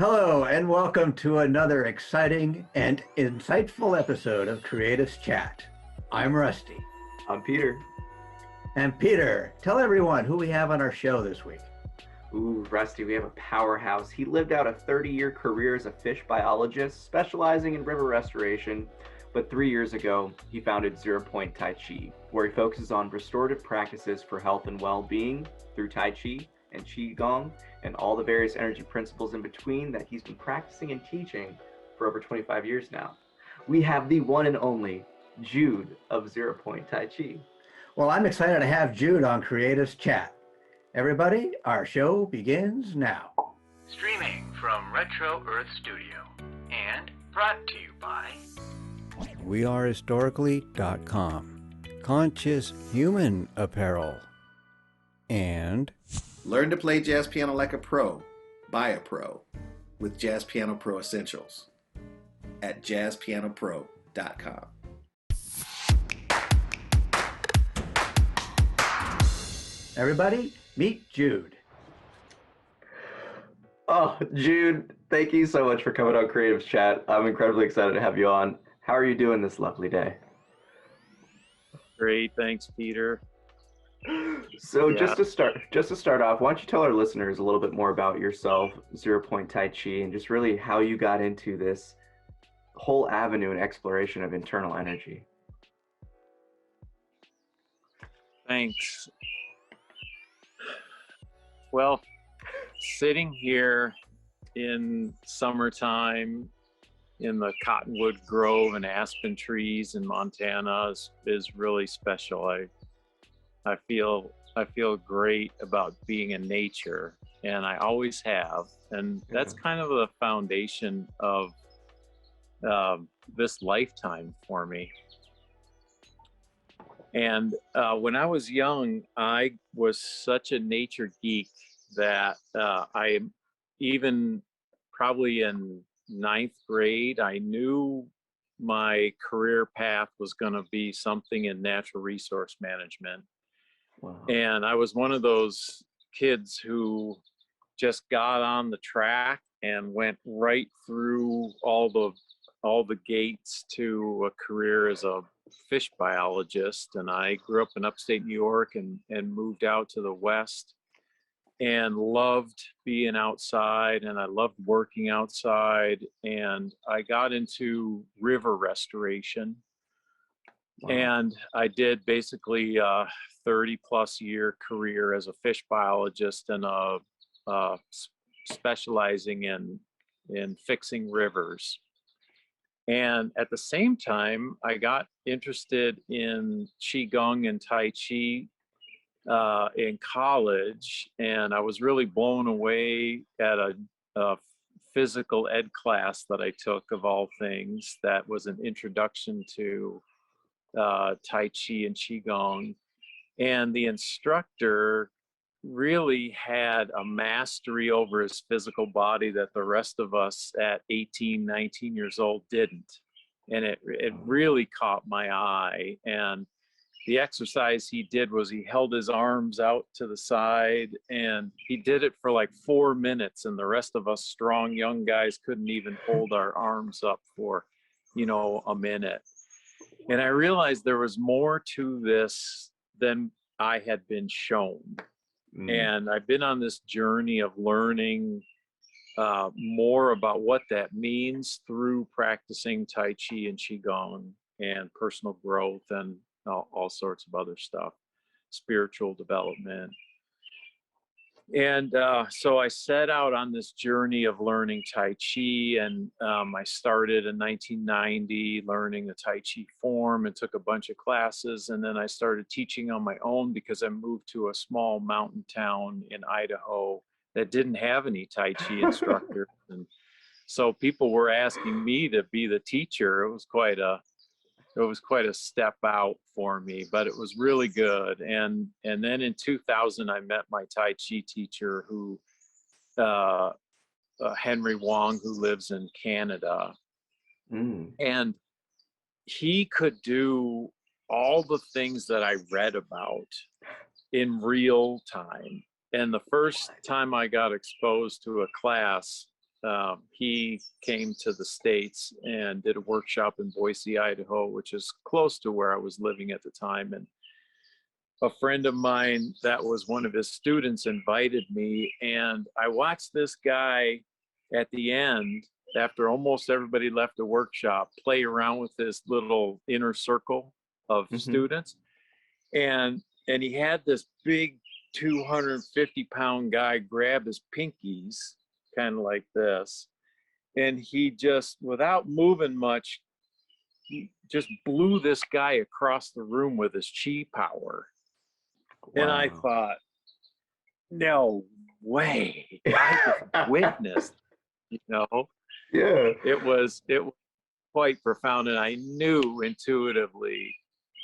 Hello, and welcome to another exciting and insightful episode of Creative Chat. I'm Rusty. I'm Peter. And Peter, tell everyone who we have on our show this week. Ooh, Rusty, we have a powerhouse. He lived out a 30-year career as a fish biologist, specializing in river restoration. But 3 years ago, he founded Zero Point Tai Chi, where he focuses on restorative practices for health and well-being through Tai Chi and Qigong and all the various energy principles in between that he's been practicing and teaching for over 25 years now. We have the one and only Jude of Zero Point Tai Chi. Well, I'm excited to have Jude on Creative Chat. Everybody, our show begins now. Streaming from Retro Earth Studio and brought to you by wearehistorically.com, Conscious Human Apparel, and Learn to play jazz piano like a pro, by a pro, with Jazz Piano Pro Essentials at jazzpianopro.com. Everybody, meet Jude. Oh, Jude, thank you so much for coming on Creative Chat. I'm incredibly excited to have you on. How are you doing this lovely day? Great, thanks, Peter. So just to start off, why don't you tell our listeners a little bit more about yourself, Zero Point Tai Chi, and just really how you got into this whole avenue and exploration of internal energy. Thanks. Well, sitting here in summertime in the cottonwood grove and aspen trees in Montana is really special. I feel great about being in nature, and I always have, and that's kind of the foundation of this lifetime for me. And when I was young, I was such a nature geek that I even probably in ninth grade, I knew my career path was going to be something in natural resource management. Wow. And I was one of those kids who just got on the track and went right through all the gates to a career as a fish biologist. And I grew up in upstate New York and moved out to the West and loved being outside, and I loved working outside. And I got into river restoration. Wow. And I did basically a 30-plus year career as a fish biologist and specializing in fixing rivers. And at the same time, I got interested in Qigong and Tai Chi in college, and I was really blown away at a physical ed class that I took, of all things, that was an introduction to Tai Chi and Qigong. And the instructor really had a mastery over his physical body that the rest of us at 18, 19 years old didn't. And it really caught my eye. And the exercise he did was he held his arms out to the side, and he did it for like 4 minutes, and the rest of us strong young guys couldn't even hold our arms up for, a minute. And I realized there was more to this than I had been shown. And I've been on this journey of learning more about what that means through practicing Tai Chi and Qigong and personal growth and all sorts of other stuff, spiritual development. And so I set out on this journey of learning Tai Chi, and I started in 1990 learning the Tai Chi form and took a bunch of classes. And then I started teaching on my own because I moved to a small mountain town in Idaho that didn't have any Tai Chi instructors. And so people were asking me to be the teacher. It was quite a step out for me, but it was really good. And then in 2000, I met my Tai Chi teacher, who Henry Wong, who lives in Canada. And he could do all the things that I read about in real time. And the first time I got exposed to a class, he came to the States and did a workshop in Boise, Idaho, which is close to where I was living at the time. And a friend of mine that was one of his students invited me, and I watched this guy at the end, after almost everybody left the workshop, play around with this little inner circle of students. And he had this big 250-pound guy grab his pinkies, kind of like this. And he just, without moving much, he just blew this guy across the room with his chi power. Wow. And I thought, no way. I just witnessed, you know? Yeah. It was quite profound. And I knew intuitively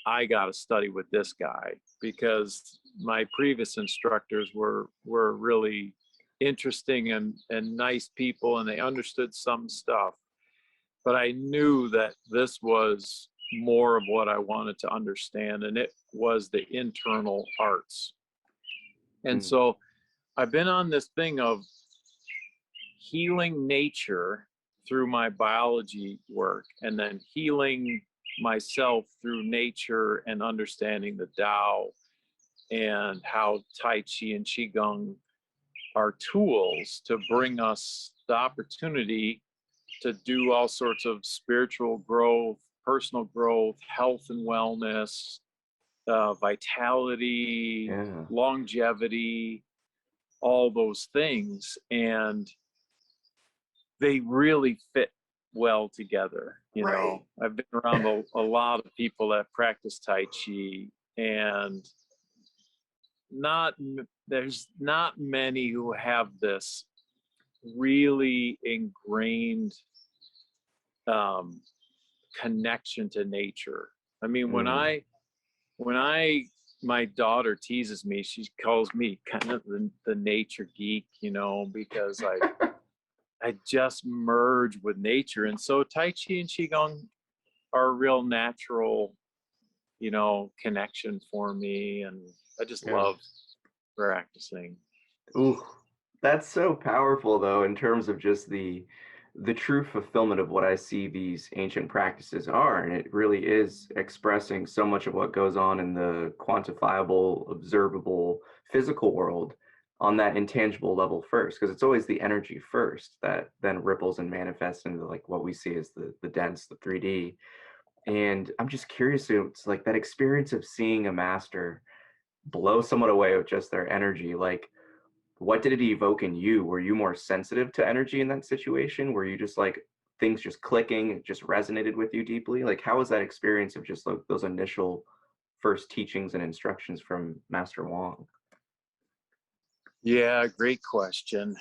I got to study with this guy, because my previous instructors were really interesting and nice people, and they understood some stuff. But I knew that this was more of what I wanted to understand, and it was the internal arts. And so I've been on this thing of healing nature through my biology work, and then healing myself through nature and understanding the Tao, and how Tai Chi and Qigong are tools to bring us the opportunity to do all sorts of spiritual growth, personal growth, health and wellness, vitality, longevity, all those things. And they really fit well together. You know, I've been around a lot of people that practice Tai Chi, and there's not many who have this really ingrained connection to nature. I mean, when my daughter teases me, she calls me kind of the nature geek, you know, because I just merge with nature. And so Tai Chi and Qigong are a real natural, you know, connection for me. And I just love practicing. Ooh, that's so powerful, though, in terms of just the true fulfillment of what I see these ancient practices are. And it really is expressing so much of what goes on in the quantifiable, observable, physical world on that intangible level first, because it's always the energy first that then ripples and manifests into like what we see as the dense, the 3D. And I'm just curious, it's like that experience of seeing a master blow someone away with just their energy. Like, what did it evoke in you? Were you more sensitive to energy in that situation? Were you just like things just clicking, it just resonated with you deeply? Like, how was that experience of just like those initial first teachings and instructions from Master Wong? Yeah, great question.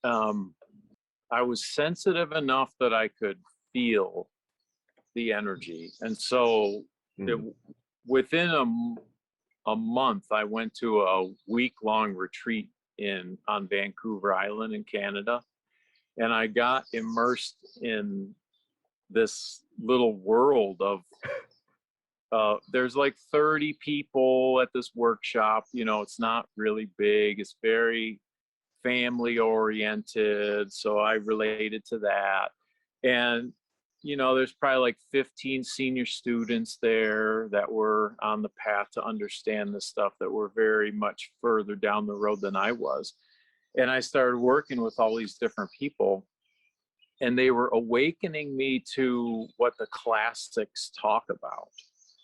I was sensitive enough that I could feel the energy. And so within a month, I went to a week-long retreat on Vancouver Island in Canada. And I got immersed in this little world of, there's like 30 people at this workshop. You know, it's not really big. It's very family oriented. So I related to that. And, you know, there's probably like 15 senior students there that were on the path to understand this stuff, that were very much further down the road than I was. And I started working with all these different people, and they were awakening me to what the classics talk about,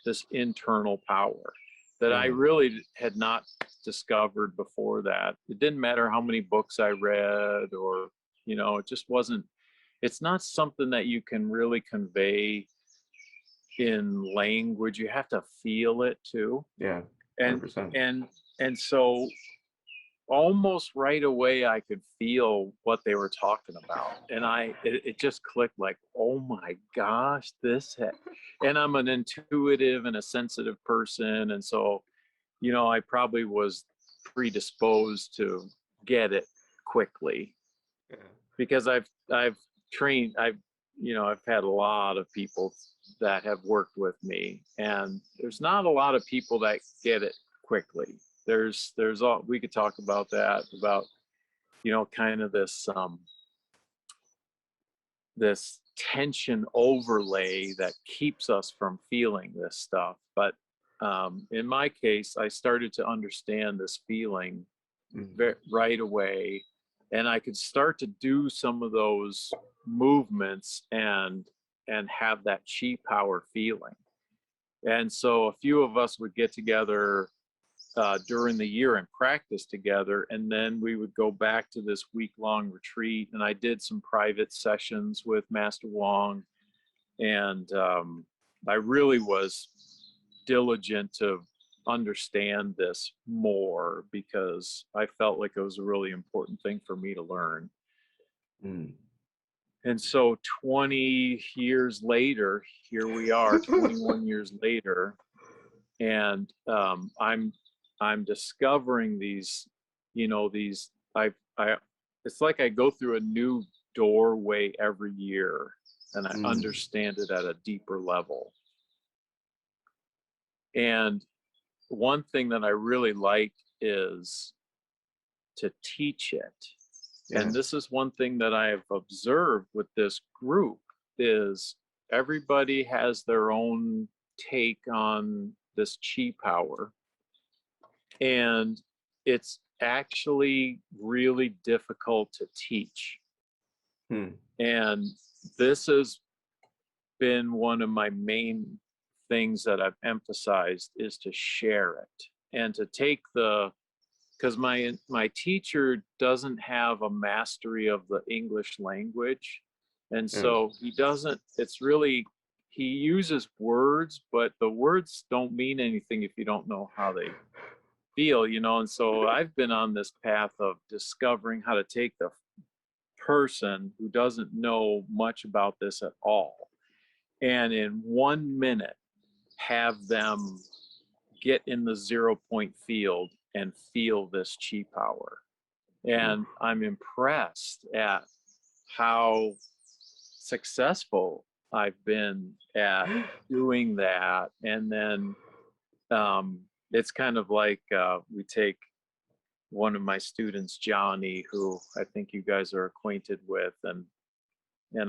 this internal power that I really had not discovered before that. It didn't matter how many books I read, or, you know, it just wasn't, it's not something that you can really convey in language. You have to feel it too. Yeah. 100%. And so almost right away I could feel what they were talking about, and it just clicked, like, oh my gosh, and I'm an intuitive and a sensitive person, and so, you know, I probably was predisposed to get it quickly, because I've trained, I've had a lot of people that have worked with me, and there's not a lot of people that get it quickly. There's all, we could talk about that, about, you know, kind of this this tension overlay that keeps us from feeling this stuff. But in my case, I started to understand this feeling right away, and I could start to do some of those movements and have that chi power feeling. And so a few of us would get together during the year and practice together, and then we would go back to this week-long retreat, and I did some private sessions with Master Wong, and I really was diligent to understand this more because I felt like it was a really important thing for me to learn. And so 20 years later, here we are, 21 years later, and I'm discovering these, it's like I go through a new doorway every year, and I understand it at a deeper level. And one thing that I really like is to teach it. And this is one thing that I have observed with this group is everybody has their own take on this chi power. And it's actually really difficult to teach. And this has been one of my main things that I've emphasized is to share it and to take because my teacher doesn't have a mastery of the English language. And so he uses words, but the words don't mean anything if you don't know how they feel, and so I've been on this path of discovering how to take the person who doesn't know much about this at all, and in 1 minute have them get in the 0 point field and feel this chi power. And I'm impressed at how successful I've been at doing that. And then it's kind of like we take one of my students, Johnny, who I think you guys are acquainted with, and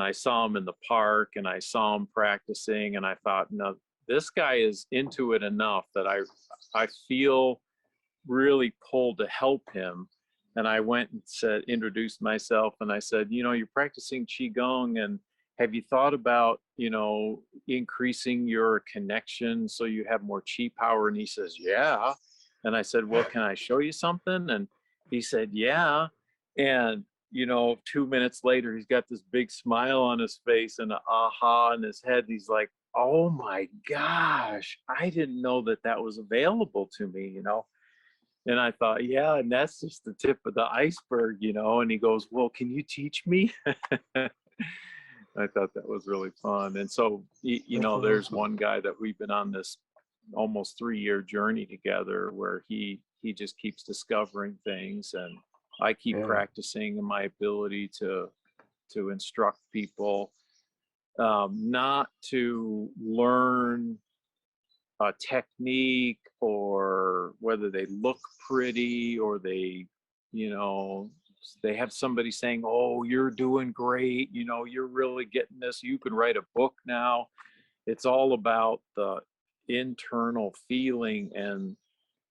I saw him in the park, and I saw him practicing, and I thought, no, this guy is into it enough that I feel really pulled to help him. And I went and introduced myself, and I said, you're practicing Qigong, and have you thought about, increasing your connection so you have more chi power? And he says, yeah. And I said, well, can I show you something? And he said, yeah. And 2 minutes later, he's got this big smile on his face and an aha in his head. He's like, oh my gosh, I didn't know that was available to me, And I thought, yeah, and that's just the tip of the iceberg, And he goes, well, can you teach me? I thought that was really fun. And so, there's one guy that we've been on this almost 3-year journey together where he just keeps discovering things, and I keep practicing my ability to instruct people, not to learn a technique or whether they look pretty or they have somebody saying, oh, you're doing great, you're really getting this, you can write a book now. It's all about the internal feeling, and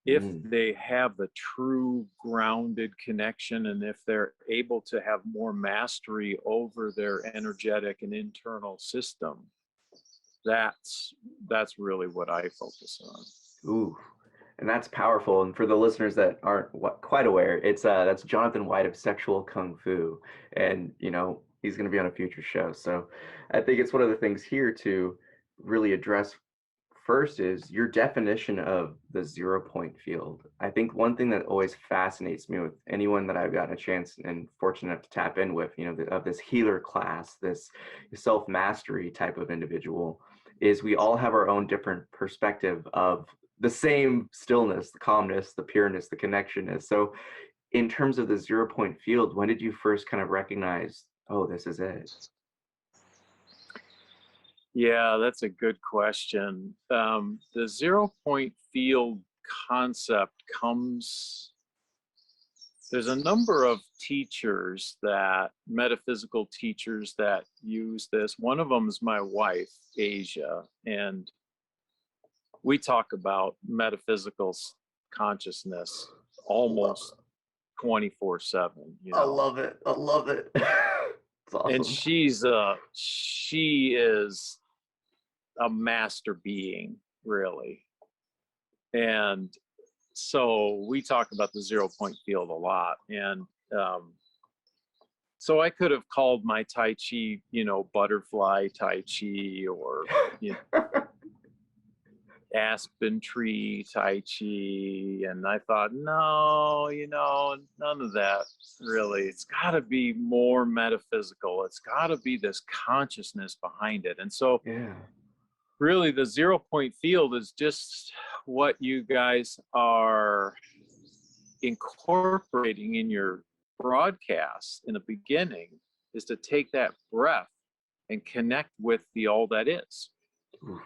if they have the true grounded connection, and if they're able to have more mastery over their energetic and internal system, that's really what I focus on. Ooh, and that's powerful. And for the listeners that aren't quite aware, it's that's Jonathan White of Sexual Kung Fu, and he's going to be on a future show. So I think it's one of the things here to really address first is your definition of the 0 point field. I think one thing that always fascinates me with anyone that I've gotten a chance and fortunate enough to tap in with, of this healer class, this self-mastery type of individual, is we all have our own different perspective of the same stillness, the calmness, the pureness, the connectionness. So in terms of the 0 point field, when did you first kind of recognize, oh, this is it? Yeah, that's a good question. The 0 point field concept comes there's a number of teachers, that metaphysical teachers, that use this. One of them is my wife, Asia, and we talk about metaphysical consciousness almost 24/7, you I know. love it. I love it. It's awesome. And she is a master being, really. And so we talk about the 0 point field a lot. And so I could have called my Tai Chi, you know, butterfly Tai Chi, or, you know, aspen tree Tai Chi. And I thought, no, you know, none of that really. It's got to be more metaphysical. It's got to be this consciousness behind it. And so Yeah. really the 0 point field is just what you guys are incorporating in your broadcast in the beginning, is to take that breath and connect with the all that is. Oof.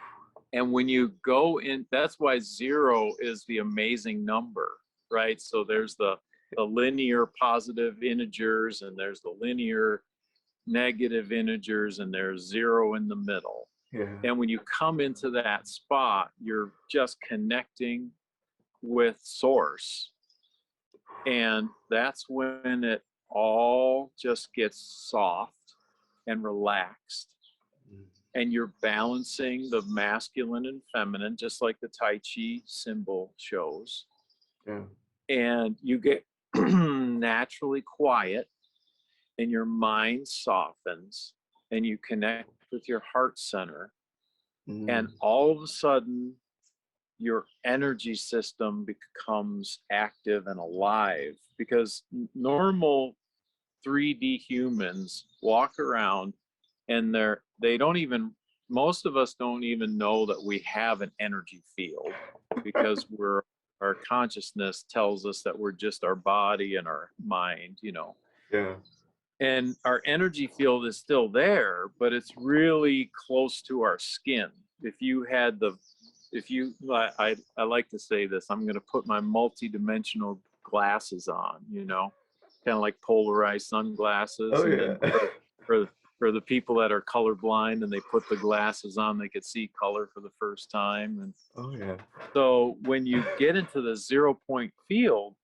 And when you go in, that's why 0 is the amazing number, right? So there's the linear positive integers, and there's the linear negative integers, and there's 0 in the middle. Yeah. And when you come into that spot, you're just connecting with source. And that's when it all just gets soft and relaxed. And you're balancing the masculine and feminine, just like the Tai Chi symbol shows. Yeah. And you get naturally quiet, and your mind softens, and you connect with your heart center. And all of a sudden, your energy system becomes active and alive, because normal 3D humans walk around and they don't even, most of us don't even know that we have an energy field, because our consciousness tells us that we're just our body and our mind, you know. Yeah. And our energy field is still there, but it's really close to our skin. I like to say this, I'm going to put my multi-dimensional glasses on, you know, kind of like polarized sunglasses. Oh, And yeah. then for the people that are colorblind and they put the glasses on, they could see color for the first time. And Oh, yeah. so when you get into the 0 point field,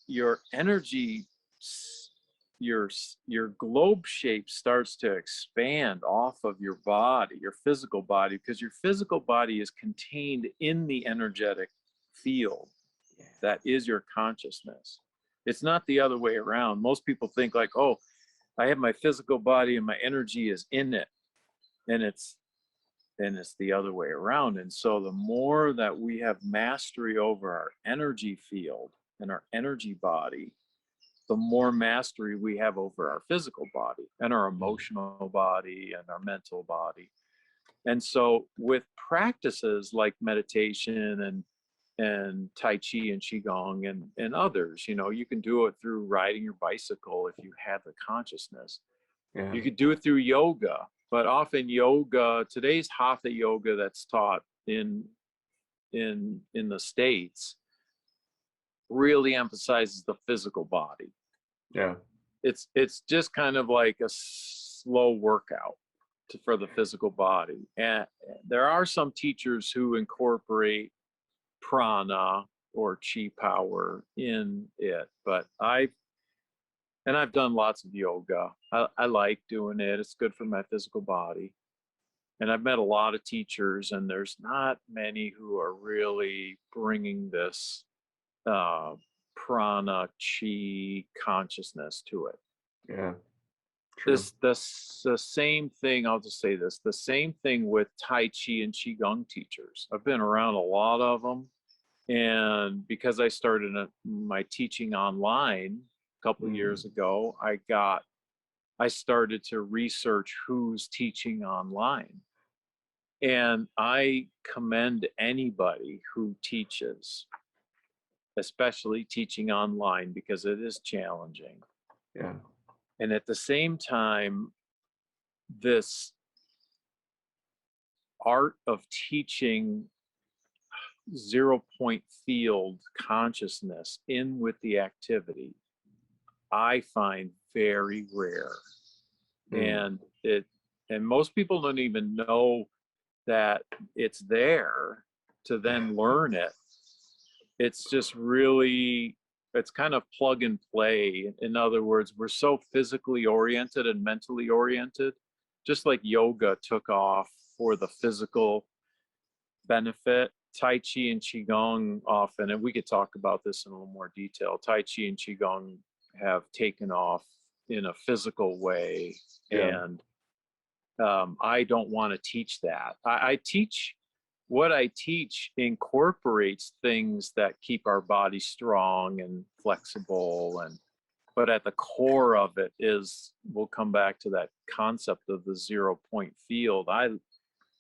your energy, your globe shape starts to expand off of your body, your physical body, because your physical body is contained in the energetic field that is your consciousness. It's not the other way around. Most people think like, oh, I have my physical body and my energy is in it, and it's the other way around. And so the more that we have mastery over our energy field and our energy body, the more mastery we have over our physical body and our emotional body and our mental body. And so with practices like meditation and Tai Chi and Qigong and others, you know, you can do it through riding your bicycle if you have the consciousness. Yeah. You could do it through yoga, but often today's hatha yoga that's taught in the States really emphasizes the physical body. Yeah. It's just kind of like a slow workout for the physical body. And there are some teachers who incorporate prana or chi power in it, but I've done lots of yoga. I like doing it. It's good for my physical body. And I've met a lot of teachers, and there's not many who are really bringing this prana chi consciousness to it. Yeah. True. The same thing, I'll just say this, the same thing with Tai Chi and Qigong teachers. I've been around a lot of them. And because I started my teaching online a couple of years ago, I started to research who's teaching online. And I commend anybody who teaches, especially teaching online, because it is challenging. Yeah. And at the same time, this art of teaching zero point field consciousness in with the activity, I find very rare. And most people don't even know that it's there to then learn it. It's just really, it's kind of plug and play. In other words, we're so physically oriented and mentally oriented, just like yoga took off for the physical benefit. Tai Chi and Qigong often, and we could talk about this in a little more detail, Tai Chi and Qigong have taken off in a physical way. Yeah. And I don't want to teach that. I teach, what I teach incorporates things that keep our body strong and flexible, but at the core of it is, we'll come back to that concept of the 0 point field.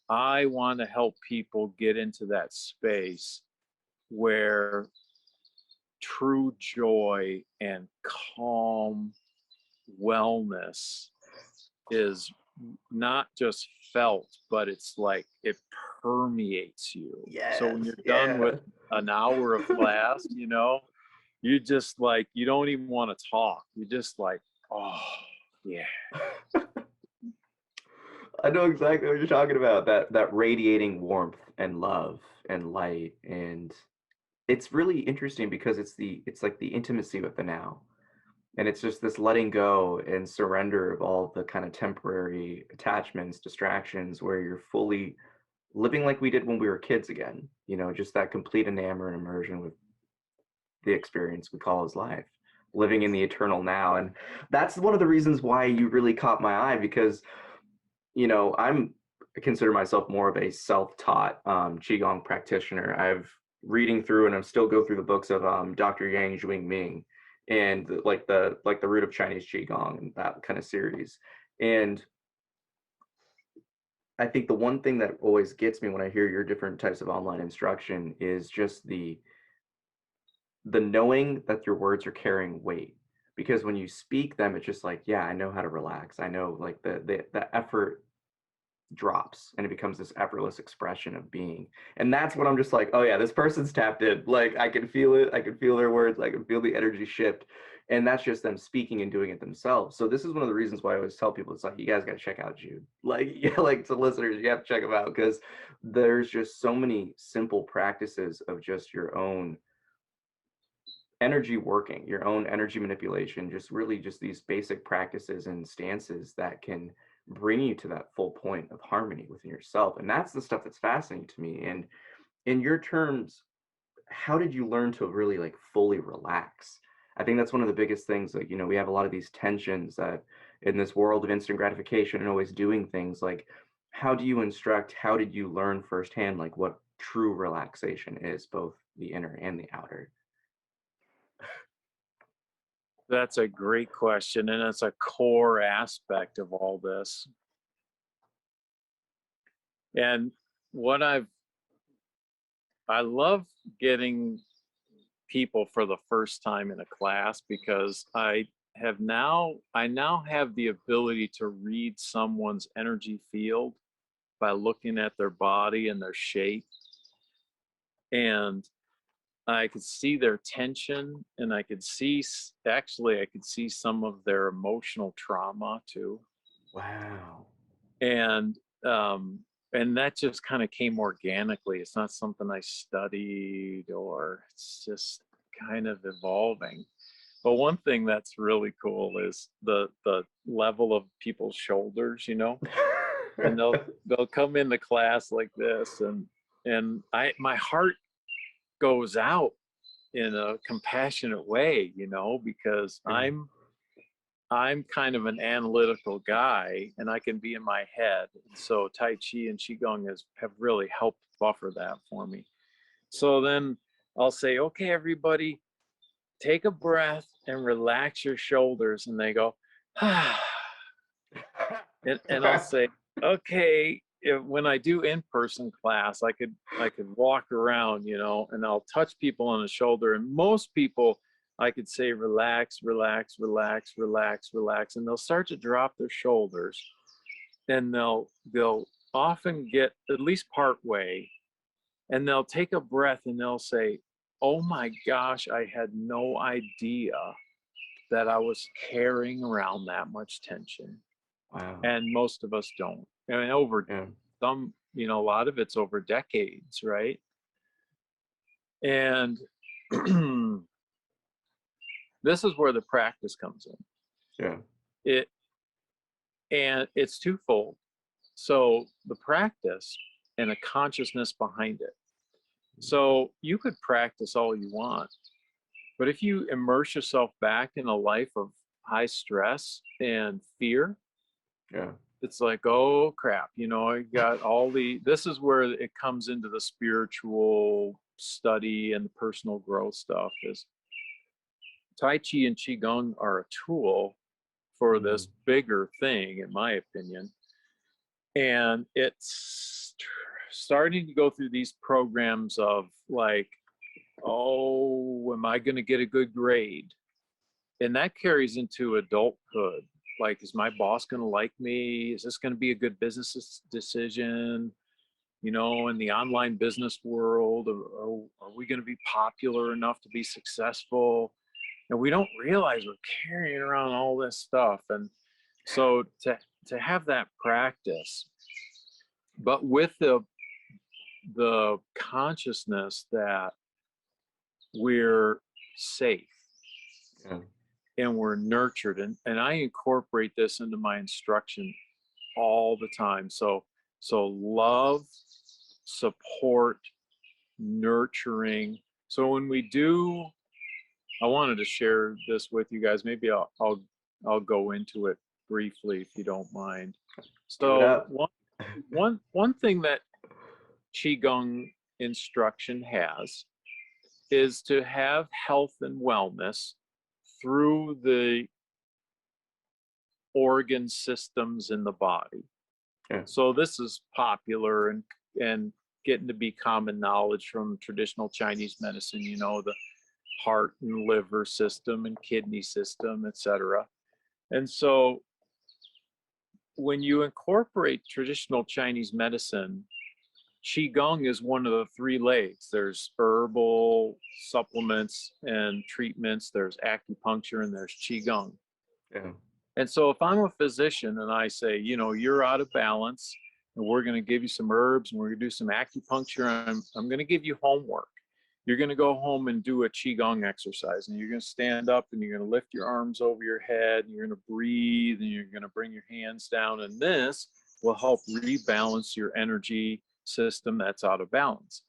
I want to help people get into that space where true joy and calm wellness is not just felt, but it's like it permeates you. Yes, so when you're done with an hour of class, you just like, you don't even want to talk. You just like, oh yeah. I know exactly what you're talking about. That radiating warmth and love and light, and it's really interesting because it's like the intimacy with the now. And it's just this letting go and surrender of all the kind of temporary attachments, distractions, where you're fully living like we did when we were kids again. Just that complete enamor and immersion with the experience we call as life, living in the eternal now. And that's one of the reasons why you really caught my eye, because, I consider myself more of a self-taught Qigong practitioner. I've reading through, and I'm still go through the books of Dr. Yang Ming, and the root of Chinese Qigong and that kind of series. And I think the one thing that always gets me when I hear your different types of online instruction is just the knowing that your words are carrying weight. Because when you speak them, it's just like, yeah, I know how to relax. I know, like, the effort drops and it becomes this effortless expression of being. And that's when I'm just like, oh yeah, this person's tapped in. Like, I can feel it. I can feel their words. I can feel the energy shift. And that's just them speaking and doing it themselves. So this is one of the reasons why I always tell people, it's like, you guys got to check out Jude. Like, yeah, like, to listeners, you have to check him out, because there's just so many simple practices of just your own energy working, your own energy manipulation, just really just these basic practices and stances that can bring you to that full point of harmony within yourself. And that's the stuff that's fascinating to me. And in your terms, how did you learn to really, like, fully relax? I think that's one of the biggest things. Like, we have a lot of these tensions that in this world of instant gratification and always doing things. Like, how do you instruct? How did you learn firsthand, like, what true relaxation is, both the inner and the outer? That's a great question, and it's a core aspect of all this. And what I love getting people for the first time in a class, because I now have the ability to read someone's energy field by looking at their body and their shape. And I could see their tension, and I could see some of their emotional trauma too. Wow. And that just kind of came organically. It's not something I studied, or it's just kind of evolving. But one thing that's really cool is the level of people's shoulders, and they'll come into class like this, and my heart goes out in a compassionate way, because I'm kind of an analytical guy, and I can be in my head. So Tai Chi and Qigong have really helped buffer that for me. So then I'll say, okay, everybody, take a breath and relax your shoulders. And they go, ah. And I'll say, okay, when I do in-person class, I could walk around, and I'll touch people on the shoulder, and most people, I could say, relax, relax, relax, relax, relax, and they'll start to drop their shoulders, and they'll often get at least part way, and they'll take a breath and they'll say, oh my gosh, I had no idea that I was carrying around that much tension. Wow. And most of us don't. I mean, over some, a lot of it's over decades, right? And this is where the practice comes in. Yeah. And it's twofold. So the practice and a consciousness behind it. So you could practice all you want, but if you immerse yourself back in a life of high stress and fear, it's like, oh crap, I got this is where it comes into the spiritual study and the personal growth stuff. Is Tai Chi and Qigong are a tool for this bigger thing, in my opinion. And it's starting to go through these programs of like, oh, am I going to get a good grade? And that carries into adulthood. Like, is my boss going to like me? Is this going to be a good business decision? In the online business world, are we going to be popular enough to be successful? And we don't realize we're carrying around all this stuff. And so to have that practice, but with the consciousness that we're safe and we're nurtured, and I incorporate this into my instruction all the time. So love, support, nurturing. So when we do, I wanted to share this with you guys. Maybe I'll go into it briefly if you don't mind. So one thing that Qigong instruction has is to have health and wellness through the organ systems in the body. So this is popular and getting to be common knowledge from traditional Chinese medicine, the heart and liver system and kidney system, etc. And so when you incorporate traditional Chinese medicine, Qigong is one of the three legs. There's herbal supplements and treatments, there's acupuncture, and there's Qigong. And so if I'm a physician and I say, you're out of balance, and we're going to give you some herbs and we're going to do some acupuncture, I'm going to give you homework. You're going to go home and do a Qigong exercise, and you're going to stand up and you're going to lift your arms over your head, and you're going to breathe, and you're going to bring your hands down, and this will help rebalance your energy system that's out of balance.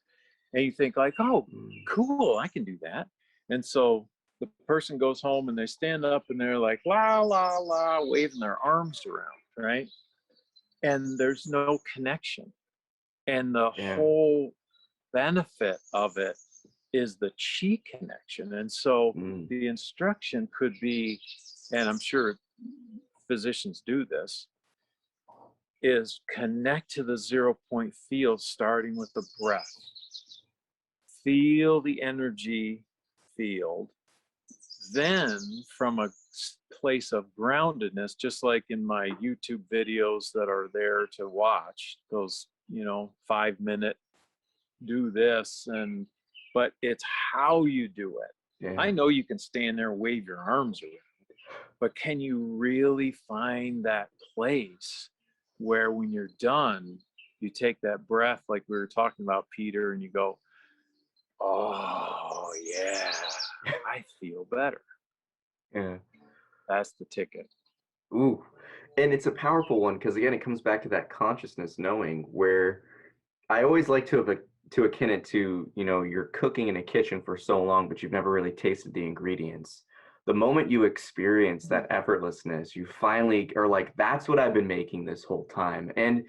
And you think like, oh, cool, I can do that. And so the person goes home and they stand up and they're like, la, la, la, waving their arms around, right? And there's no connection. And the whole benefit of it is the chi connection. And so the instruction could be, and I'm sure physicians do this, is connect to the 0 point field, starting with the breath. Feel the energy field. Then from a place of groundedness, just like in my YouTube videos that are there to watch, those 5-minute do this, but it's how you do it. I know you can stand there and wave your arms around, but can you really find that place where when you're done, you take that breath like we were talking about, Peter, and you go, oh yeah, I feel better. That's the ticket. Ooh, and it's a powerful one, because again, it comes back to that consciousness knowing, where I always like to akin it to, you're cooking in a kitchen for so long, but you've never really tasted the ingredients. The moment you experience that effortlessness, you finally are like, that's what I've been making this whole time. And,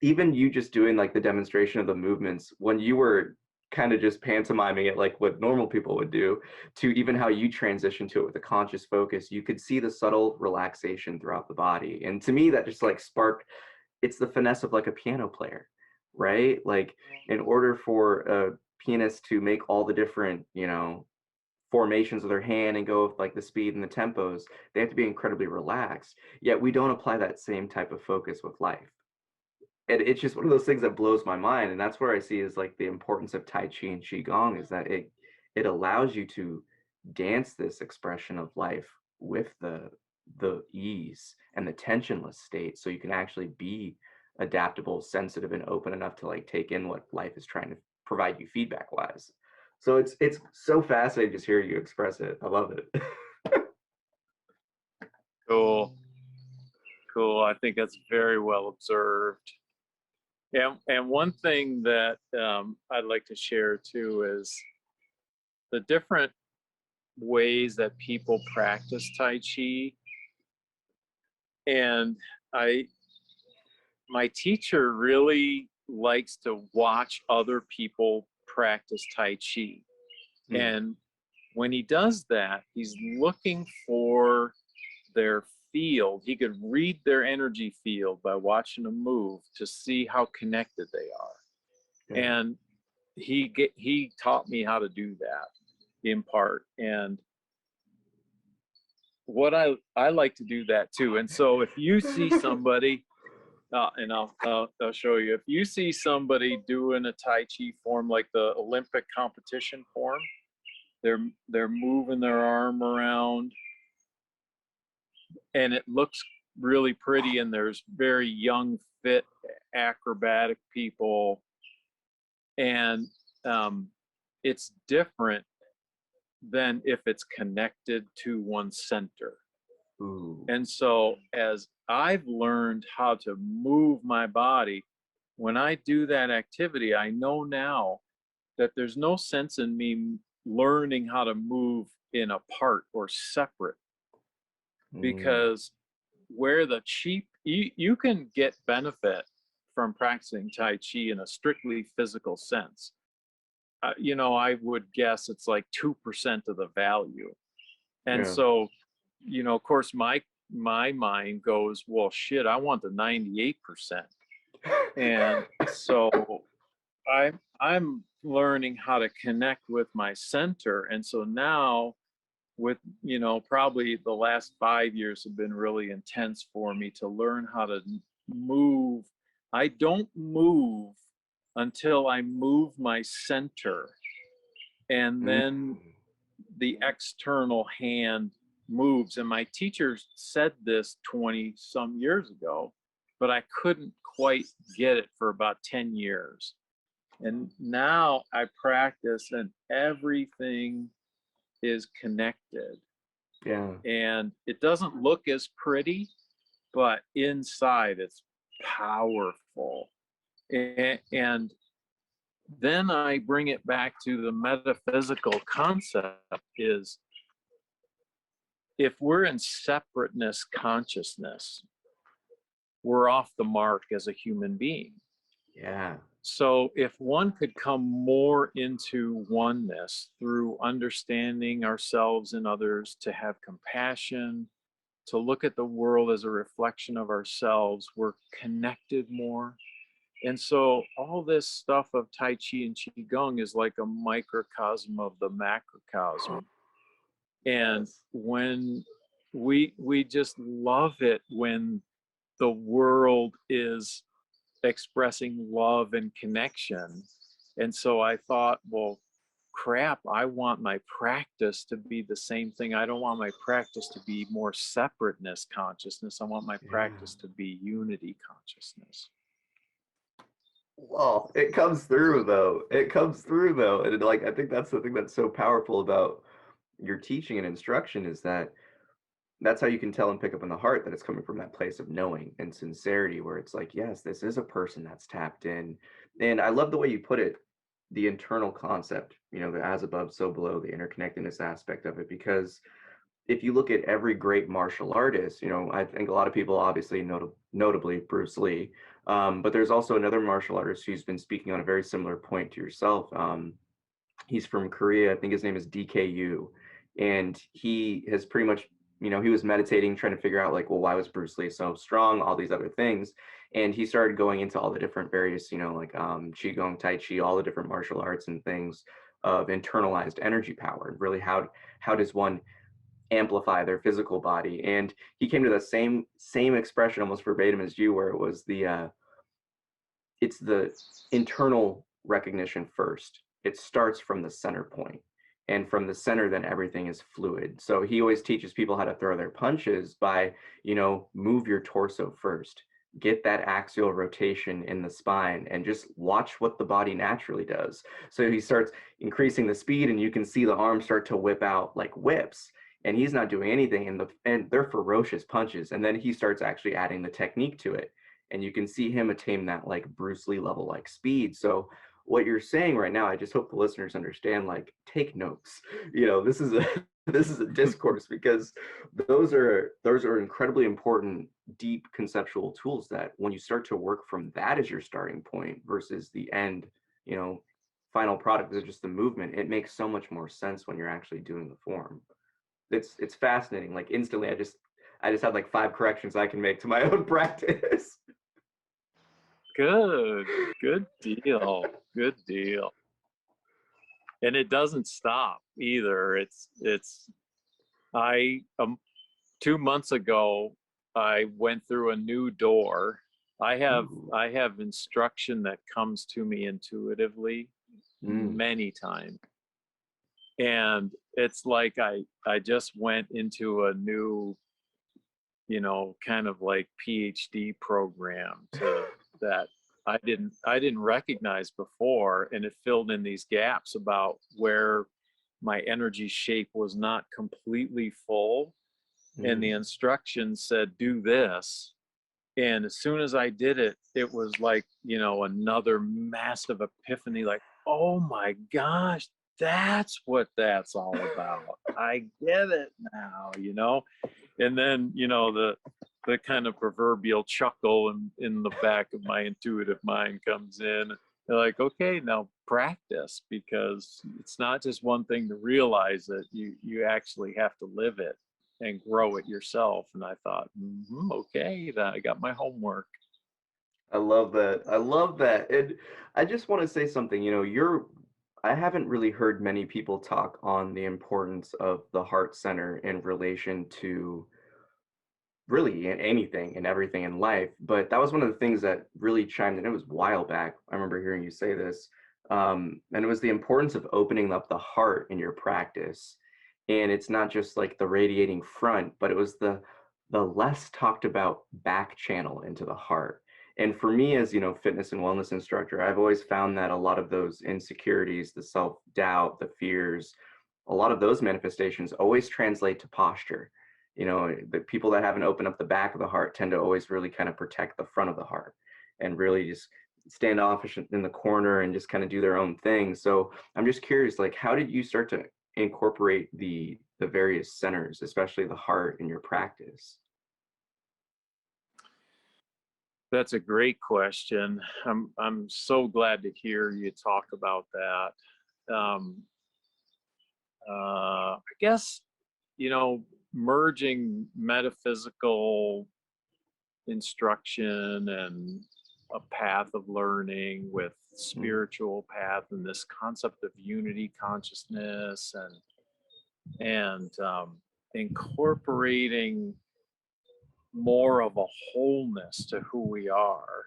even you just doing like the demonstration of the movements, when you were kind of just pantomiming it like what normal people would do, to even how you transition to it with a conscious focus, you could see the subtle relaxation throughout the body. And to me, that just like sparked, it's the finesse of like a piano player, right? Like, in order for a pianist to make all the different, formations of their hand and go with like the speed and the tempos, they have to be incredibly relaxed. Yet we don't apply that same type of focus with life. And it's just one of those things that blows my mind. And that's where I see is like the importance of Tai Chi and Qigong is that it allows you to dance this expression of life with the ease and the tensionless state, so you can actually be adaptable, sensitive, and open enough to like take in what life is trying to provide you feedback wise. So it's so fascinating just hearing you express it. I love it. Cool. Cool. I think that's very well observed. And one thing that I'd like to share too is the different ways that people practice Tai Chi. And my teacher really likes to watch other people practice Tai Chi. And when he does that, he's looking for their field. He could read their energy field by watching them move to see how connected they are. And he taught me how to do that in part. And what I like to do that too. And so if you see somebody, and I'll show you, if you see somebody doing a Tai Chi form like the Olympic competition form, they're moving their arm around, and it looks really pretty, and there's very young, fit, acrobatic people, and it's different than if it's connected to one center. Ooh. And so as I've learned how to move my body, when I do that activity, I know now that there's no sense in me learning how to move in a part or separate, because where the you can get benefit from practicing Tai Chi in a strictly physical sense. I would guess it's like 2% of the value. And so, of course, my mind goes, well, shit, I want the 98%. And so I'm learning how to connect with my center. And so now with, probably the last 5 years have been really intense for me to learn how to move. I don't move until I move my center, and then the external hand moves. And my teacher said this 20 some years ago, but I couldn't quite get it for about 10 years. And now I practice and everything is connected. Yeah. And it doesn't look as pretty, but inside it's powerful. And then I bring it back to the metaphysical concept is, if we're in separateness consciousness, we're off the mark as a human being. Yeah. So if one could come more into oneness through understanding ourselves and others, to have compassion, to look at the world as a reflection of ourselves, we're connected more. And so all this stuff of Tai Chi and Qigong is like a microcosm of the macrocosm. And when we just love it when the world is expressing love and connection. And so I thought, well, crap, I want my practice to be the same thing. I don't want my practice to be more separateness consciousness. I want my practice to be unity consciousness. Well, it comes through though. It comes through though. And I think that's the thing that's so powerful about your teaching and instruction, is that that's how you can tell and pick up in the heart that it's coming from that place of knowing and sincerity, where it's like, yes, this is a person that's tapped in. And I love the way you put it, the internal concept, the as above, so below, the interconnectedness aspect of it. Because if you look at every great martial artist, I think a lot of people, obviously, notably Bruce Lee, but there's also another martial artist who's been speaking on a very similar point to yourself. He's from Korea. I think his name is DKU. And he has pretty much, he was meditating, trying to figure out like, well, why was Bruce Lee so strong, all these other things. And he started going into all the different various, Qigong, Tai Chi, all the different martial arts and things of internalized energy power. And really, how does one amplify their physical body? And he came to the same expression almost verbatim as you, where it was the it's the internal recognition first. It starts from the center point, and from the center, then everything is fluid. So he always teaches people how to throw their punches by, move your torso first, get that axial rotation in the spine, and just watch what the body naturally does. So he starts increasing the speed, and you can see the arms start to whip out like whips, and he's not doing anything, and they're ferocious punches. And then he starts actually adding the technique to it, and you can see him attain that like Bruce Lee level like speed. So what you're saying right now, I just hope the listeners understand, like, take notes. This is a this is a discourse, because those are incredibly important, deep conceptual tools that when you start to work from that as your starting point versus the end, final product is just the movement, it makes so much more sense when you're actually doing the form. It's fascinating. Like, instantly, I just had like 5 corrections I can make to my own practice. Good deal. Good deal. And it doesn't stop either. It's 2 months ago, I went through a new door. I have instruction that comes to me intuitively many times. And it's like I just went into a new, kind of like PhD program that I didn't recognize before, and it filled in these gaps about where my energy shape was not completely full, and the instructions said do this, and as soon as I did it, it was like, another massive epiphany, like, oh my gosh, that's what that's all about. I get it now, and then the kind of proverbial chuckle in the back of my intuitive mind comes in. They're like, okay, now practice, because it's not just one thing to realize it. You actually have to live it and grow it yourself. And I thought, okay, I got my homework. I love that. And I just want to say something. I haven't really heard many people talk on the importance of the heart center in relation to really in anything and everything in life. But that was one of the things that really chimed in. It was a while back. I remember hearing you say this. And it was the importance of opening up the heart in your practice. And it's not just like the radiating front, but it was the less talked about back channel into the heart. And for me, as fitness and wellness instructor, I've always found that a lot of those insecurities, the self-doubt, the fears, a lot of those manifestations always translate to posture. The people that haven't opened up the back of the heart tend to always really kind of protect the front of the heart and really just standoffish in the corner and just kind of do their own thing. So I'm just curious, like, how did you start to incorporate the various centers, especially the heart, in your practice? That's a great question. I'm so glad to hear you talk about that. I guess, merging metaphysical instruction and a path of learning with spiritual path and this concept of unity consciousness and incorporating more of a wholeness to who we are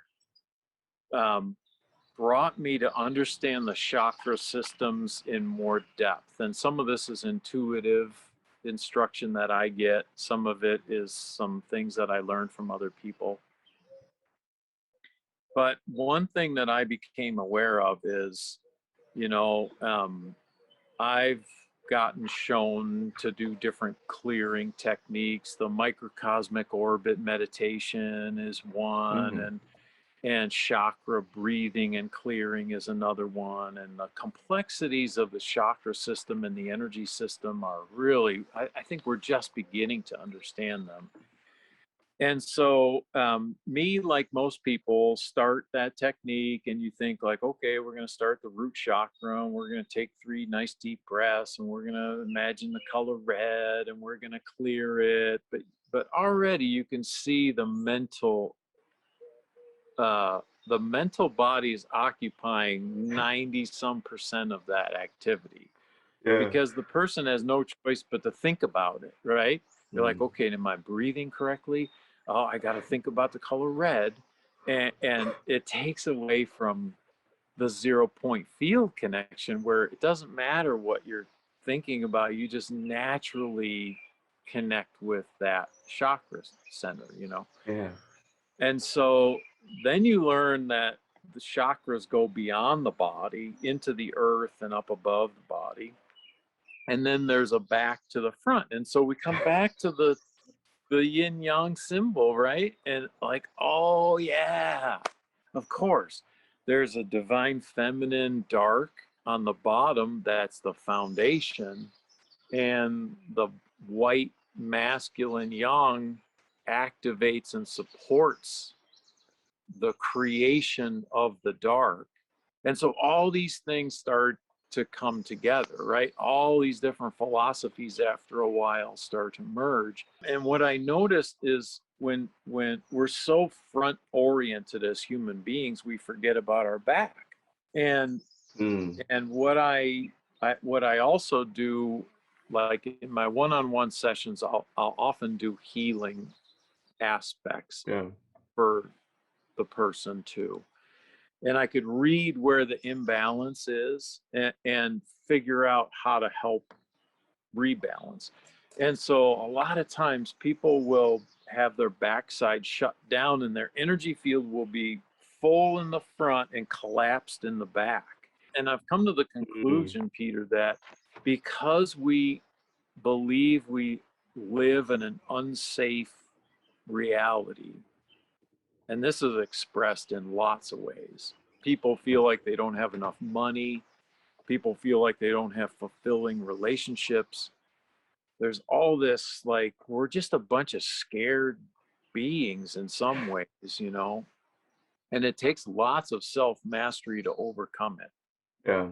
brought me to understand the chakra systems in more depth. And some of this is intuitive instruction that I get. Some of it is some things that I learned from other people. But one thing that I became aware of is, I've gotten shown to do different clearing techniques. The microcosmic orbit meditation is one, and chakra breathing and clearing is another one. And the complexities of the chakra system and the energy system are really, I think we're just beginning to understand them. And so me, like most people, start that technique and you think like, okay, we're going to start the root chakra and we're going to take 3 nice deep breaths and we're going to imagine the color red and we're going to clear it. But already you can see the mental body is occupying 90-some% of that activity. Yeah. Because the person has no choice but to think about it, right? They're like, okay, am I breathing correctly? Oh, I got to think about the color red. and it takes away from the 0 point field connection, where it doesn't matter what you're thinking about, you just naturally connect with that chakra center, you know. Yeah. And so then you learn that the chakras go beyond the body into the earth and up above the body, and then there's a back to the front. And so we come back to the yin yang symbol, right? And like, oh yeah, of course, there's a divine feminine dark on the bottom, that's the foundation, and the white masculine yang activates and supports the creation of the dark. And so all these things start to come together, right? All these different philosophies after a while start to merge. And what I noticed is when we're so front oriented as human beings, we forget about our back. And and what I also do, like in my one-on-one sessions, I'll often do healing aspects for the person too. And I could read where the imbalance is and figure out how to help rebalance. And so a lot of times people will have their backside shut down and their energy field will be full in the front and collapsed in the back. And I've come to the conclusion, Peter, that because we believe we live in an unsafe reality, and this is expressed in lots of ways. People feel like they don't have enough money. People feel like they don't have fulfilling relationships. There's all this, like, we're just a bunch of scared beings in some ways, you know? And it takes lots of self-mastery to overcome it. Yeah.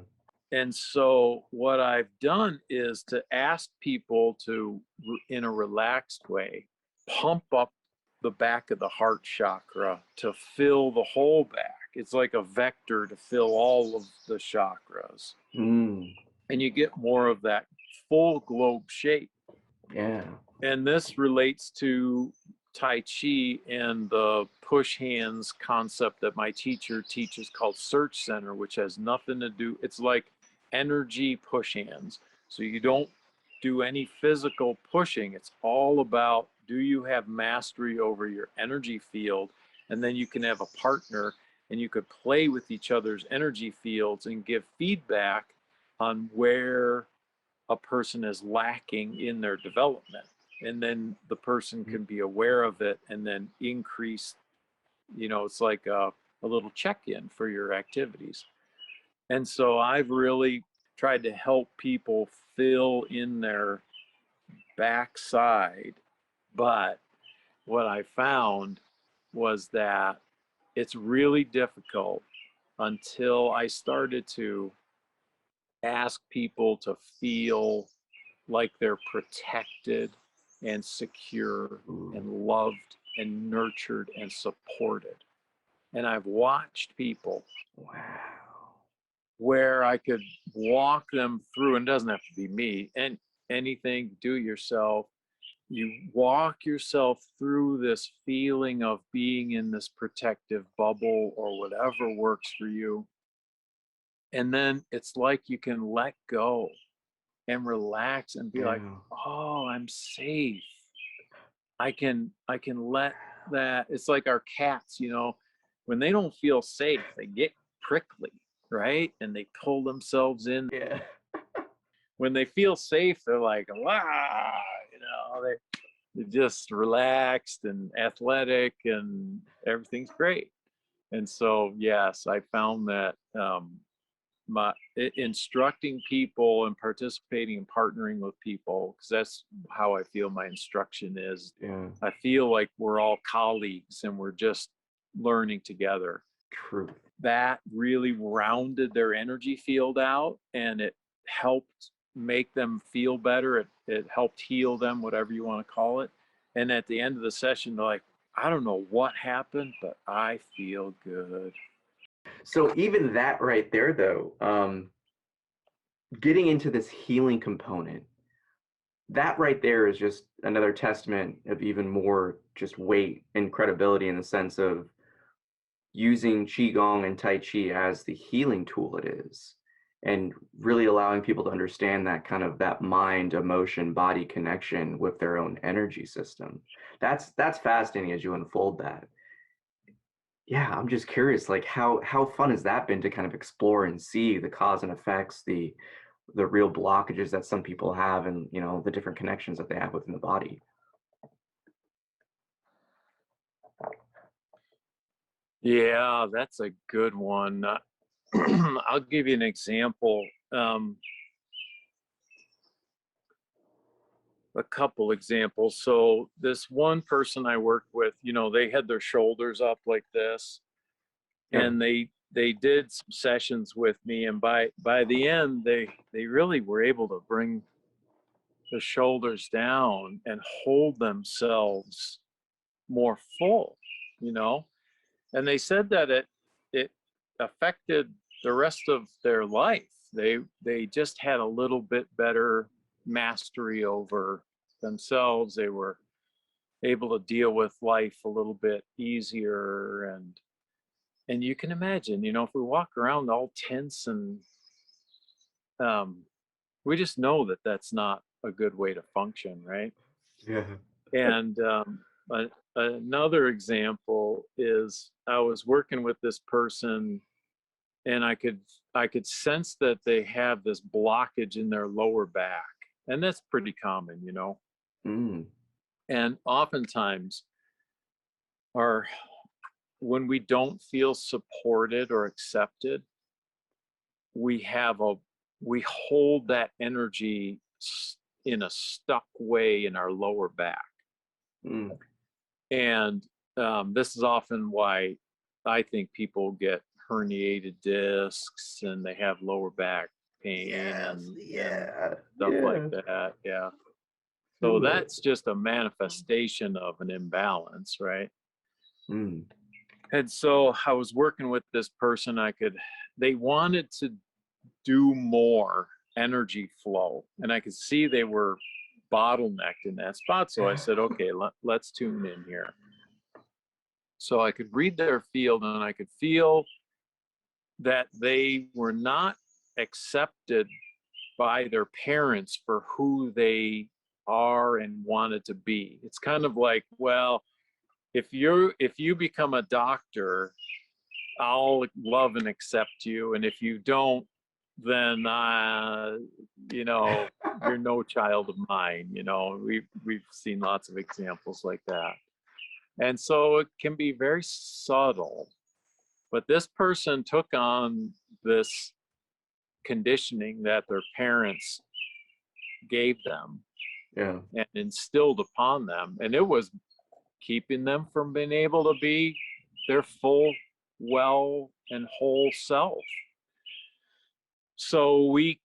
And so what I've done is to ask people to, in a relaxed way, pump up the back of the heart chakra to fill the whole back. It's like a vector to fill all of the chakras. And you get more of that full globe shape. Yeah. And this relates to Tai Chi and the push hands concept that my teacher teaches called Search Center, which has nothing to do, it's like energy push hands. So you don't do any physical pushing. It's all about, do you have mastery over your energy field? And then you can have a partner and you could play with each other's energy fields and give feedback on where a person is lacking in their development. And then the person can be aware of it and then increase, you know, it's like a little check-in for your activities. And so I've really tried to help people fill in their backside. But what I found was that it's really difficult until I started to ask people to feel like they're protected and secure and loved and nurtured and supported. And I've watched people where I could walk them through, and it doesn't have to be me, and anything, do it yourself. You walk yourself through this feeling of being in this protective bubble or whatever works for you. And then it's like you can let go and relax and be like, oh, I'm safe. I can let that. It's like our cats, you know, when they don't feel safe, they get prickly, right? And they pull themselves in. Yeah. When they feel safe, they're like, wow, you know, they're just relaxed and athletic and everything's great. And so, yes, I found that instructing people and participating and partnering with people, because that's how I feel my instruction is. Yeah. I feel like we're all colleagues and we're just learning together. Truth. That really rounded their energy field out, and it helped make them feel better. It helped heal them, whatever you want to call it. And at the end of the session, they're like, I don't know what happened, but I feel good. So even that right there, though, getting into this healing component, that right there is just another testament of even more just weight and credibility, in the sense of using Qigong and Tai Chi as the healing tool it is, and really allowing people to understand that kind of that mind, emotion, body connection with their own energy system. That's fascinating as you unfold that. Yeah, I'm just curious, like how fun has that been to kind of explore and see the cause and effects, the real blockages that some people have, and the different connections that they have within the body. Yeah, that's a good one. I'll give you an example. A couple examples. So this one person I worked with, they had their shoulders up like this, Yeah. and they did some sessions with me, and by the end, they really were able to bring the shoulders down and hold themselves more full, and they said that it affected the rest of their life. They just had a little bit better mastery over themselves. They were able to deal with life a little bit easier, and you can imagine, if we walk around all tense and we just know that that's not a good way to function, right? Yeah. And another example is I was working with this person, and I could sense that they have this blockage in their lower back, and that's pretty common, Mm. And oftentimes, when we don't feel supported or accepted, we hold that energy in a stuck way in our lower back. Mm. And this is often why I think people get herniated discs and they have lower back pain and stuff like that. Yeah. So that's just a manifestation of an imbalance, right? Mm. And so I was working with this person. They wanted to do more energy flow, and I could see they were bottlenecked in that spot. So I said, okay, let's tune in here. So I could read their field, and I could feel that they were not accepted by their parents for who they are and wanted to be. It's kind of like, well, if you become a doctor, I'll love and accept you, and if you don't, then you're no child of mine. We've seen lots of examples like that. And so it can be very subtle, but this person took on this conditioning that their parents gave them Yeah. and instilled upon them, and it was keeping them from being able to be their full, well, and whole self. So we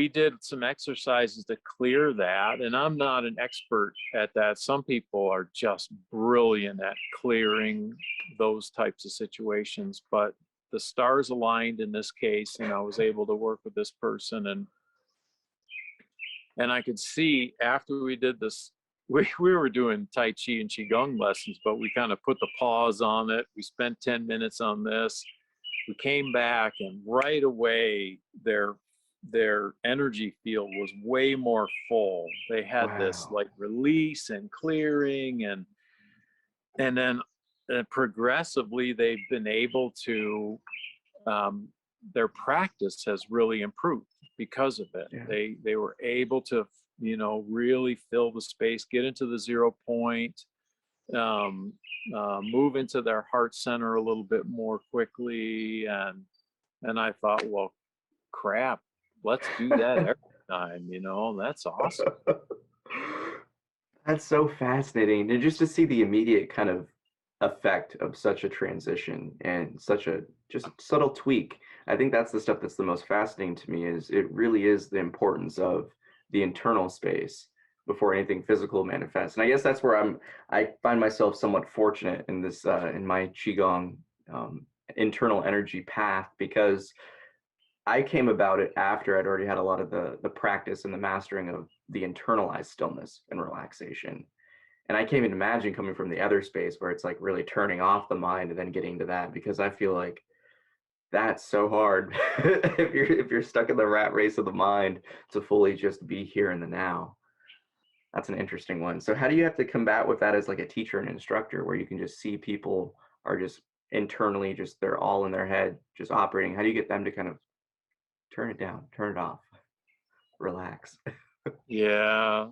did some exercises to clear that, and I'm not an expert at that. Some people are just brilliant at clearing those types of situations, but the stars aligned in this case, and I was able to work with this person, and I could see after we did this, we were doing Tai Chi and Qigong lessons, but we kind of put the pause on it. We spent 10 minutes on this. We came back, and right away their energy field was way more full. They had this like release and clearing, and then progressively they've been able to their practice has really improved because of it. Yeah. They were able to really fill the space, get into the 0 point, move into their heart center a little bit more quickly, and I thought, well, crap, let's do that every time. That's awesome. That's so fascinating, and just to see the immediate kind of effect of such a transition and such a just subtle tweak. I think that's the stuff that's the most fascinating to me. Is it really is the importance of the internal space before anything physical manifests. And I guess that's where I find myself somewhat fortunate in this in my Qigong internal energy path, because I came about it after I'd already had a lot of the practice and the mastering of the internalized stillness and relaxation. And I can't even imagine coming from the other space where it's like really turning off the mind and then getting to that, because I feel like that's so hard if you're stuck in the rat race of the mind to fully just be here in the now. That's an interesting one. So how do you have to combat with that as like a teacher and instructor, where you can just see people are just internally, just they're all in their head, just operating? How do you get them to kind of turn it down, turn it off, relax? Yeah,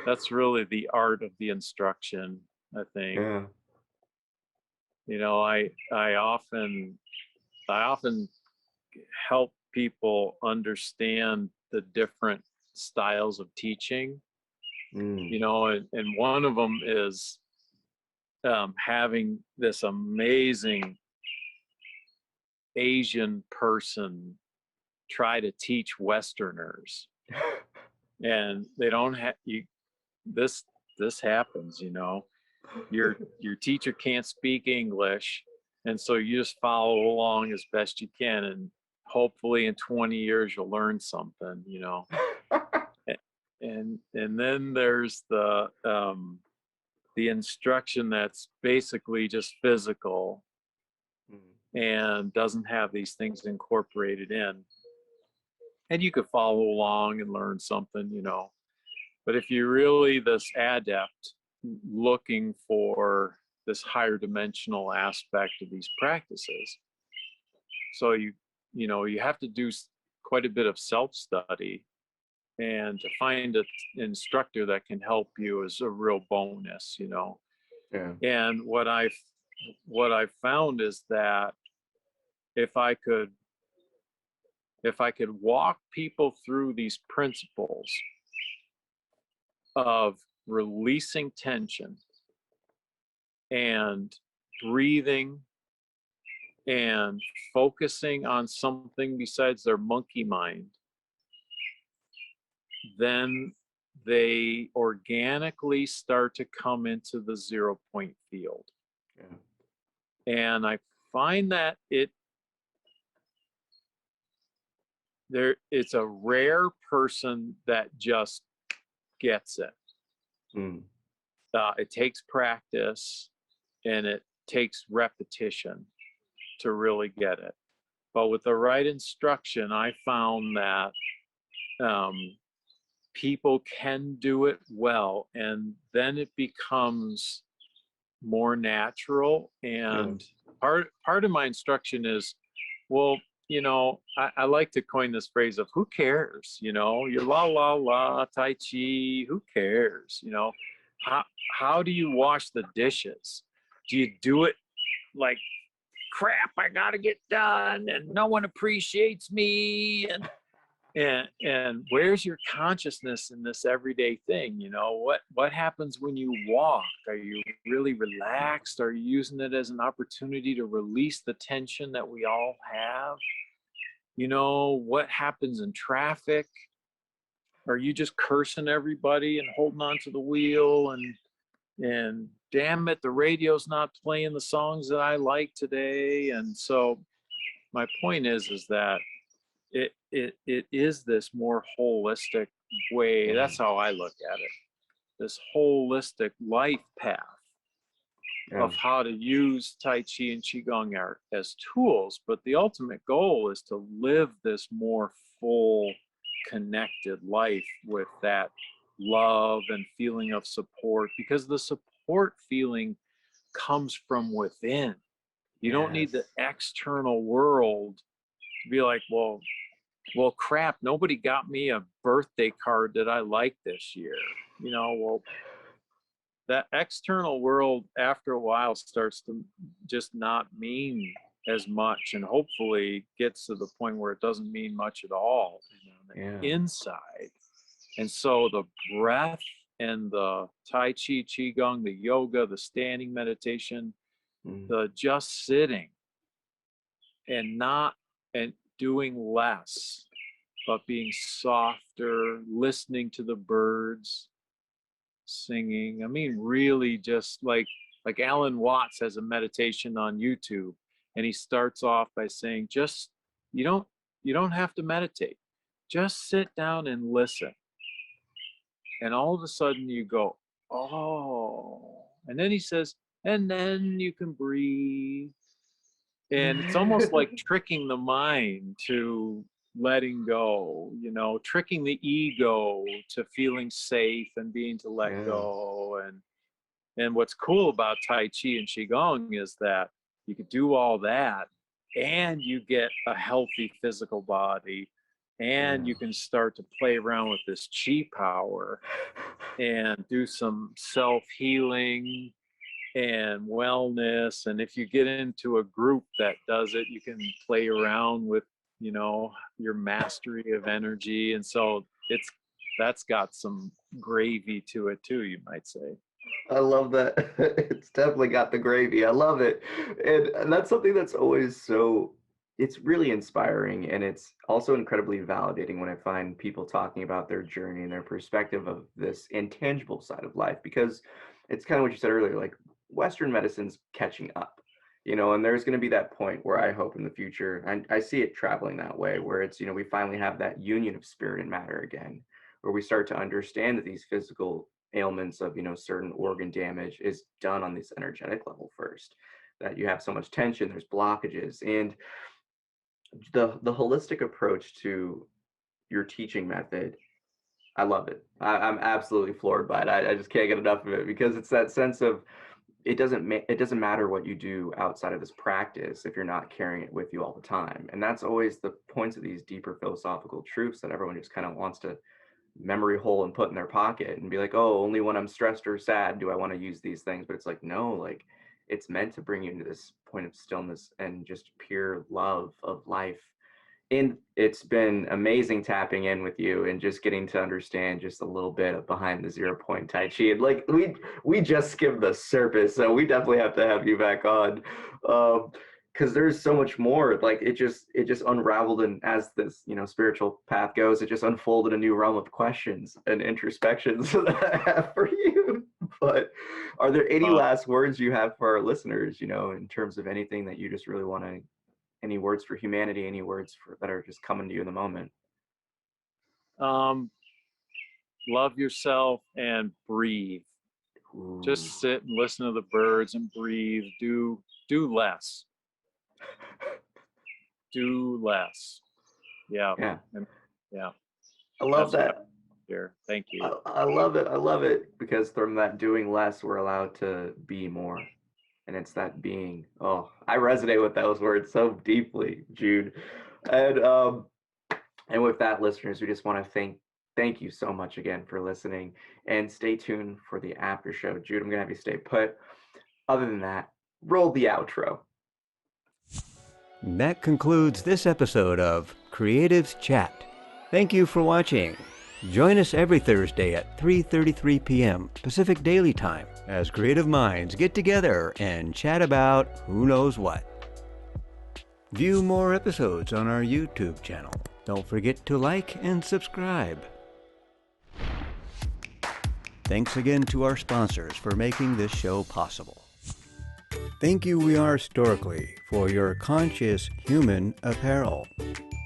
that's really the art of the instruction, I think. Yeah. You know, I often help people understand the different styles of teaching. You know, and one of them is having this amazing Asian person try to teach Westerners, and they don't have you. This happens, you know. Your teacher can't speak English, and so you just follow along as best you can, and hopefully in 20 years you'll learn something, you know. And then there's the instruction that's basically just physical and doesn't have these things incorporated in. And you could follow along and learn something, you know. But if you're really this adept looking for this higher dimensional aspect of these practices, so you have to do quite a bit of self-study, and to find an instructor that can help you is a real bonus, you know. Yeah. And what I've found is that if I could walk people through these principles of releasing tension and breathing and focusing on something besides their monkey mind, then they organically start to come into the 0 point field. Yeah. And I find that it's a rare person that just gets it. It takes practice and it takes repetition to really get it. But with the right instruction, I found that people can do it well, and then it becomes more natural. And part of my instruction is, well, you know, I like to coin this phrase of who cares, you know, you're la la la Tai Chi, who cares, you know, how do you wash the dishes? Do you do it like, crap, I gotta get done and no one appreciates me, and where's your consciousness in this everyday thing? You know, what happens when you walk? Are you really relaxed? Are you using it as an opportunity to release the tension that we all have? You know, what happens in traffic? Are you just cursing everybody and holding on to the wheel and damn it, the radio's not playing the songs that I like today? And so my point is that it is this more holistic way. That's how I look at it. This holistic life path of how to use Tai Chi and Qigong as tools, but the ultimate goal is to live this more full, connected life with that love and feeling of support, because the support feeling comes from within. You don't need the external world to be like, well, crap, nobody got me a birthday card that I like this year. You know, well, that external world after a while starts to just not mean as much, and hopefully gets to the point where it doesn't mean much at all, you know, inside. And so the breath and the Tai Chi, Qigong, the yoga, the standing meditation, the just sitting and doing less, but being softer, listening to the birds singing. I mean, really just like Alan Watts has a meditation on YouTube, and he starts off by saying, just, you don't have to meditate. Just sit down and listen. And all of a sudden you go, oh. And then he says, and then you can breathe. And it's almost like tricking the mind to letting go, you know, tricking the ego to feeling safe and being to let go. And what's cool about Tai Chi and Qigong is that you could do all that and you get a healthy physical body, and you can start to play around with this chi power and do some self-healing and wellness. And if you get into a group that does it, you can play around with, you know, your mastery of energy. And so that's got some gravy to it too, you might say. I love that. It's definitely got the gravy. I love it. And that's something that's always it's really inspiring, and it's also incredibly validating when I find people talking about their journey and their perspective of this intangible side of life, because it's kind of what you said earlier, like Western medicine's catching up, you know, and there's going to be that point where I hope in the future, and I see it traveling that way, where it's, you know, we finally have that union of spirit and matter again, where we start to understand that these physical ailments of, you know, certain organ damage is done on this energetic level first, that you have so much tension, there's blockages. And the holistic approach to your teaching method, I love it. I'm absolutely floored by it. I just can't get enough of it, because it's that sense of it doesn't matter what you do outside of this practice if you're not carrying it with you all the time. And that's always the points of these deeper philosophical truths that everyone just kind of wants to memory hole and put in their pocket and be like, oh, only when I'm stressed or sad do I want to use these things. But it's like, no, like it's meant to bring you into this point of stillness and just pure love of life. And it's been amazing tapping in with you and just getting to understand just a little bit of behind the 0 Point Tai Chi. And like we just skimmed the surface, so we definitely have to have you back on, because there's so much more. Like it just unraveled, and as this, you know, spiritual path goes, it just unfolded a new realm of questions and introspections that I have for you. But are there any last words you have for our listeners, you know, in terms of anything that you just really want to, any words for humanity, any words that are just coming to you in the moment? Love yourself and breathe. Ooh. Just sit and listen to the birds and breathe. Do less. Do less. Yeah. Yeah. Yeah. I love That's that. Here. Thank you. I love it. I love it, because from that doing less, we're allowed to be more. And it's that being. Oh, I resonate with those words so deeply, Jude. And with that, listeners, we just want to thank you so much again for listening, and stay tuned for the after show. Jude, I'm gonna have you stay put. Other than that, roll the outro. That concludes this episode of Creatives Chat. Thank you for watching. Join us every Thursday at 3:33 p.m. Pacific Daily Time as creative minds get together and chat about who knows what. View more episodes on our YouTube channel. Don't forget to like and subscribe. Thanks again to our sponsors for making this show possible. Thank you, We Are Historically, for your conscious human apparel.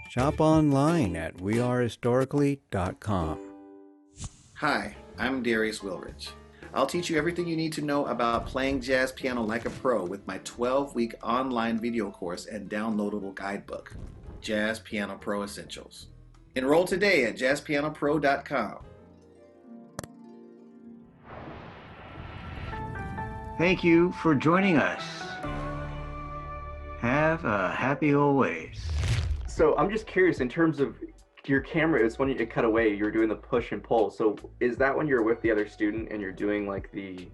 Shop online at wearehistorically.com. Hi, I'm Darius Wilrich. I'll teach you everything you need to know about playing jazz piano like a pro with my 12-week online video course and downloadable guidebook, Jazz Piano Pro Essentials. Enroll today at jazzpianopro.com. Thank you for joining us. Have a happy always. So I'm just curious, in terms of your camera, it's when it cut away, you're doing the push and pull. So is that when you're with the other student and you're doing like the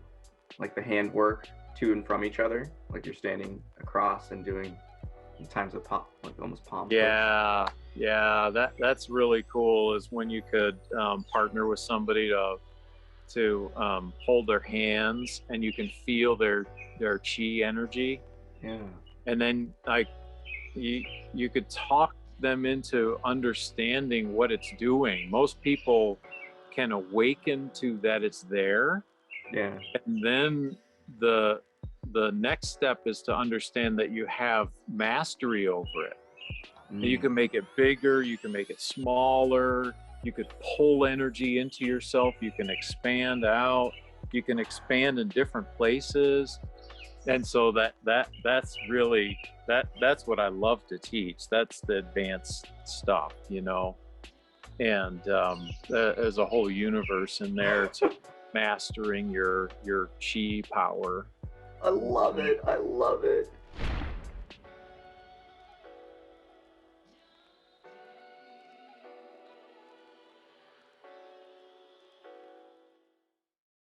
hand work to and from each other? Like you're standing across and doing times of pop, like almost palm push? Yeah, that's really cool, is when you could partner with somebody to hold their hands and you can feel their chi energy. Yeah. And then like you could talk them into understanding what it's doing. Most people can awaken to that it's there. Yeah. And then the next step is to understand that you have mastery over it. And you can make it bigger, you can make it smaller, you could pull energy into yourself, you can expand out. you can expand in different places. And so that's really that's what I love to teach. That's the advanced stuff, you know. And there's a whole universe in there to mastering your chi power. I love it. I love it.